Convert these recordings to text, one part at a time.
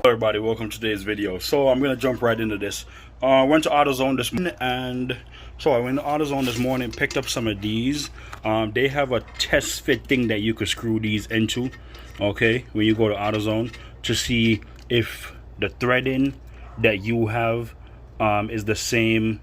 Everybody, welcome to today's video. So I'm gonna jump right into this. I went to AutoZone this morning, and so I went to AutoZone this morning, picked up some of these. They have a test fit thing that you could screw these into, okay, when you go to AutoZone, to see if the threading that you have is the same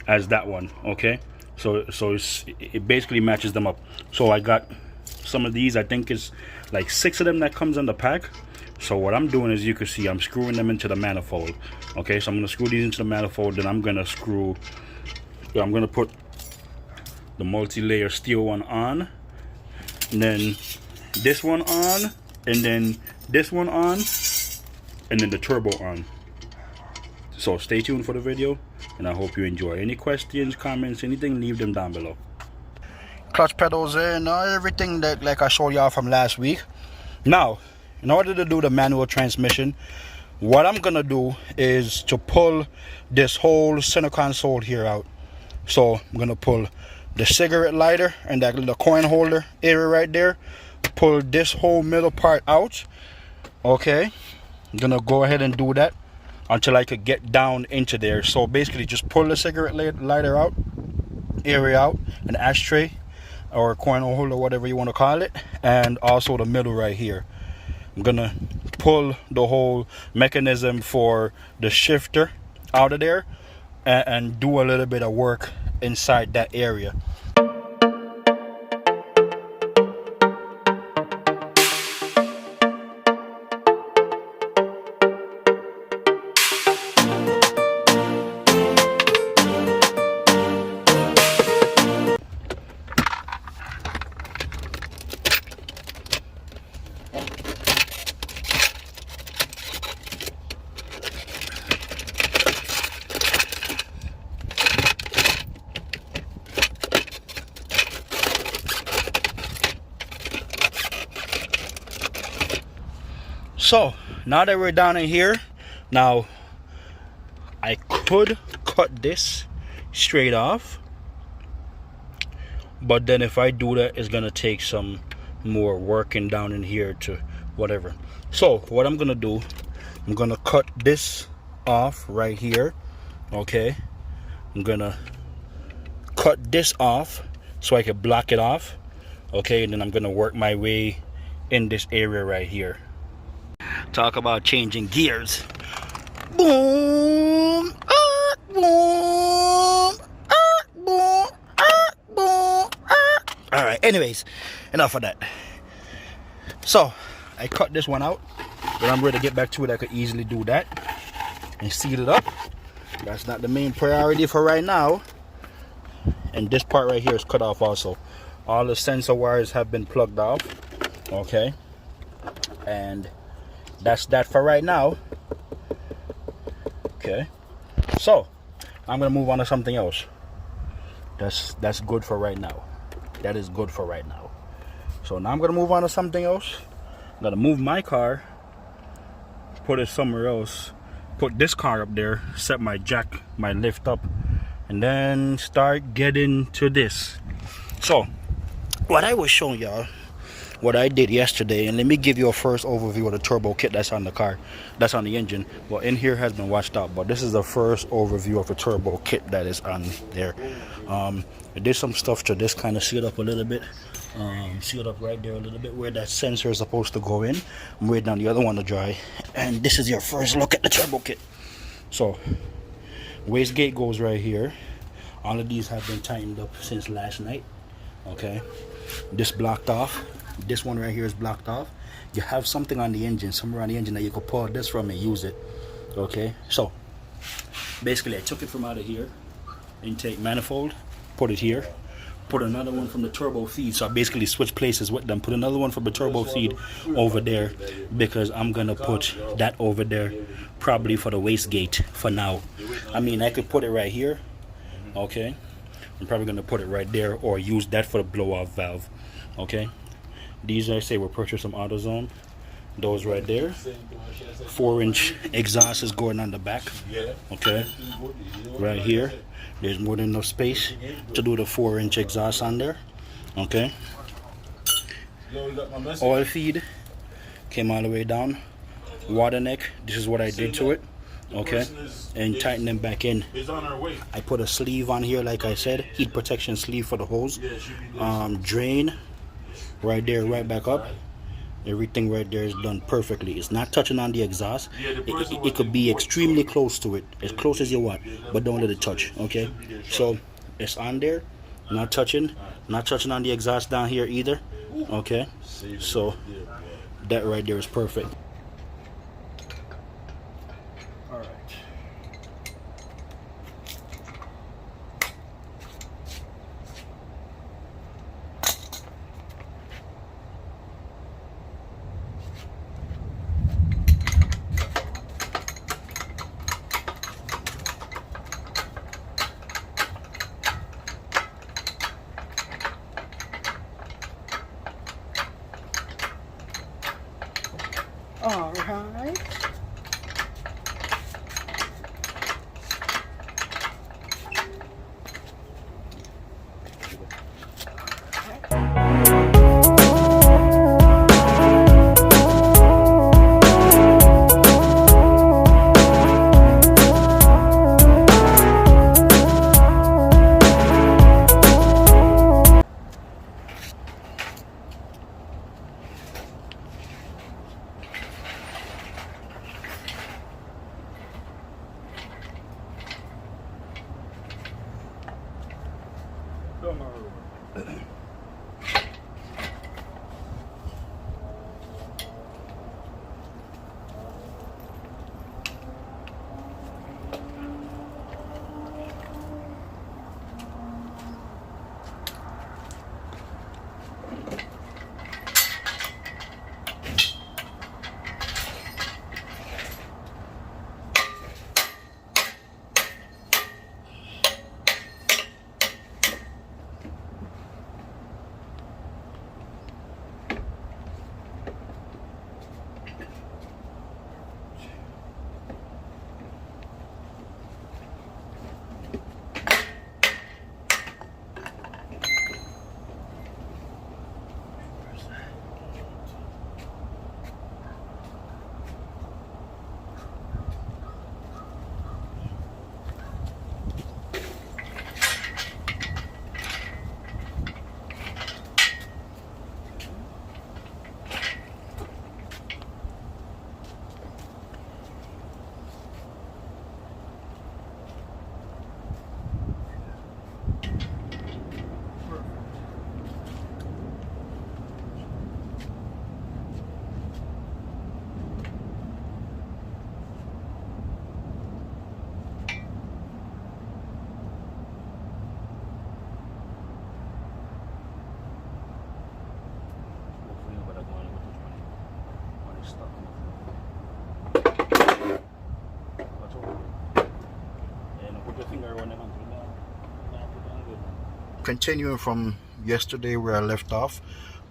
as that one, okay. So it basically matches them up. So I got some of these. I think it's like 6 of them that comes in the pack. So what I'm doing is, you can see I'm screwing them into the manifold. Okay, so I'm gonna screw these into the manifold, then I'm gonna put the multi-layer steel one on, and then this one on, and then this one on, and then the turbo on. So stay tuned for the video, and I hope you enjoy. Any questions, comments, anything, leave them down below. Clutch pedals in, everything that like I showed y'all from last week. Now, in order to do the manual transmission, what I'm gonna do is to pull this whole center console here out. So I'm gonna pull the cigarette lighter and that little coin holder area right there, pull this whole middle part out. Okay, I'm gonna go ahead and do that until I could get down into there. So basically just pull the cigarette lighter out, area out, an ashtray or coin holder, whatever you want to call it, and also the middle right here. I'm gonna pull the whole mechanism for the shifter out of there and do a little bit of work inside that area. So now that we're down in here, now I could cut this straight off, but then if I do that, it's gonna take some more working down in here to whatever. So what I'm gonna do, I'm gonna cut this off right here. Okay, I'm gonna cut this off so I can block it off. Okay, and then I'm gonna work my way in this area right here. Talk about changing gears. Boom, boom, boom, boom. All right, anyways, enough of that. So I cut this one out, but I'm ready to get back to it. I could easily do that and seal it up. That's not the main priority for right now. And this part right here is cut off also. All the sensor wires have been plugged off. Okay, and that's that for right now. Okay, so I'm gonna move on to something else. That's good for right now. That is good for right now. So now I'm gonna move on to something else. I'm gonna move my car, put it somewhere else, put this car up there, set my jack, my lift up, and then start getting to this. So what I was showing y'all, what I did yesterday, and let me give you a first overview of the turbo kit that's on the car, that's on the engine. Well, in here has been washed out, but this is the first overview of the turbo kit that is on there. I did some stuff to this, kind of seal up a little bit, sealed up right there a little bit where that sensor is supposed to go in. I'm waiting on the other one to dry, and this is your first look at the turbo kit. So wastegate goes right here. All of these have been tightened up since last night. Okay, this blocked off. This one right here is blocked off. You have something on the engine, somewhere on the engine, that you could pull this from and use it. Okay, so basically I took it from out of here, intake manifold, put it here, put another one from the turbo feed. So I basically switched places with them, put another one from the turbo feed over there, because I'm gonna put that over there probably for the wastegate for now. I mean, I could put it right here. Okay, I'm probably gonna put it right there, or use that for the blow off valve. Okay, these I say were purchased from AutoZone. Those right there, 4-inch exhaust is going on the back. Okay, right here there's more than enough space to do the 4-inch exhaust on there. Okay, oil feed came all the way down water neck. This is what I did to it. Okay, and tighten them back in. I put a sleeve on here, like I said, heat protection sleeve for the hose. Drain right there, right back up. Everything right there is done perfectly. It's not touching on the exhaust. It could be extremely close to it, as close as you want, but don't let it touch. Okay, so it's on there, not touching on the exhaust down here either. Okay, so that right there is perfect. All right. All right. Continuing from yesterday where I left off,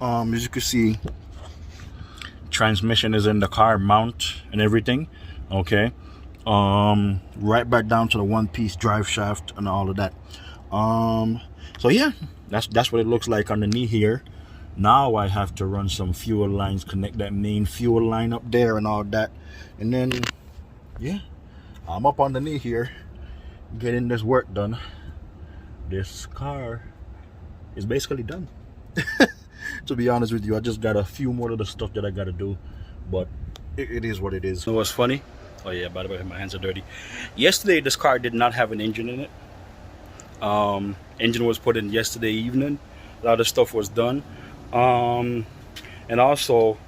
as you can see, transmission is in the car, mount and everything. Okay, right back down to the one-piece drive shaft and all of that. So yeah, that's what it looks like underneath here. Now I have to run some fuel lines, connect that main fuel line up there and all that, and then yeah, I'm up underneath here getting this work done. This car is basically done. To be honest with you, I just got a few more of the stuff that I gotta do, but it is what it is. You know what's funny? Oh yeah, by the way, my hands are dirty. Yesterday this car did not have an engine in it. Engine was put in yesterday evening. A lot of stuff was done, and also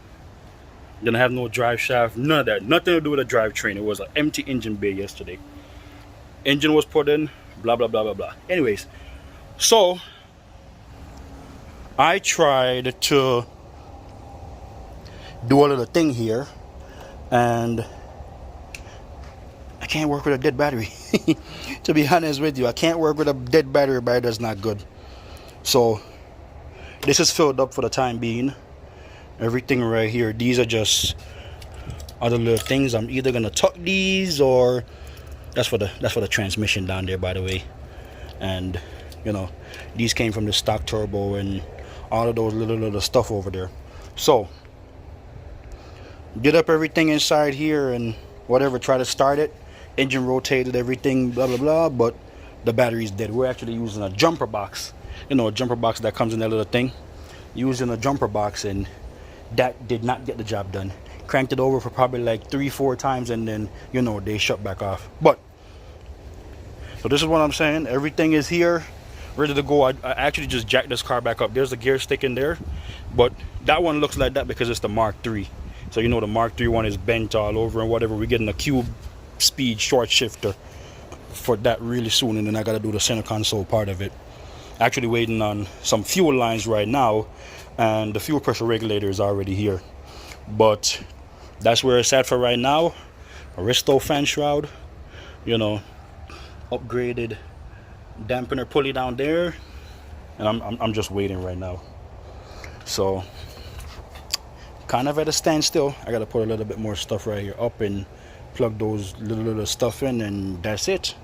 didn't have no drive shaft, none of that, nothing to do with a drivetrain. It was an empty engine bay yesterday. Engine was put in, blah blah blah blah blah. Anyways, so I tried to do a little thing here, and I can't work with a dead battery. To be honest with you, I can't work with a dead battery, but that's not good. So this is filled up for the time being. Everything right here, these are just other little things. I'm either gonna tuck these, or that's for the transmission down there, by the way. And you know, these came from the stock turbo and all of those little stuff over there. So Get up everything inside here and whatever, try to start it. Engine rotated, everything, blah blah blah, but the battery's dead. We're actually using a jumper box, you know, a jumper box that comes in that little thing. Using a jumper box, and that did not get the job done. Cranked it over for probably like 3-4 times, and then, you know, they shut back off. But so this is what I'm saying. Everything is here, ready to go. I actually just jacked this car back up. There's the gear stick in there, but that one looks like that because it's the Mark III. So you know the Mark III one is bent all over and whatever. We're getting a cube speed short shifter for that really soon, and then I gotta do the center console part of it. Actually waiting on some fuel lines right now, and the fuel pressure regulator is already here. But that's where it's at for right now. Aristo fan shroud, you know, upgraded dampener pulley down there, and I'm just waiting right now. So kind of at a standstill. I gotta put a little bit more stuff right here up and plug those little stuff in, and that's it.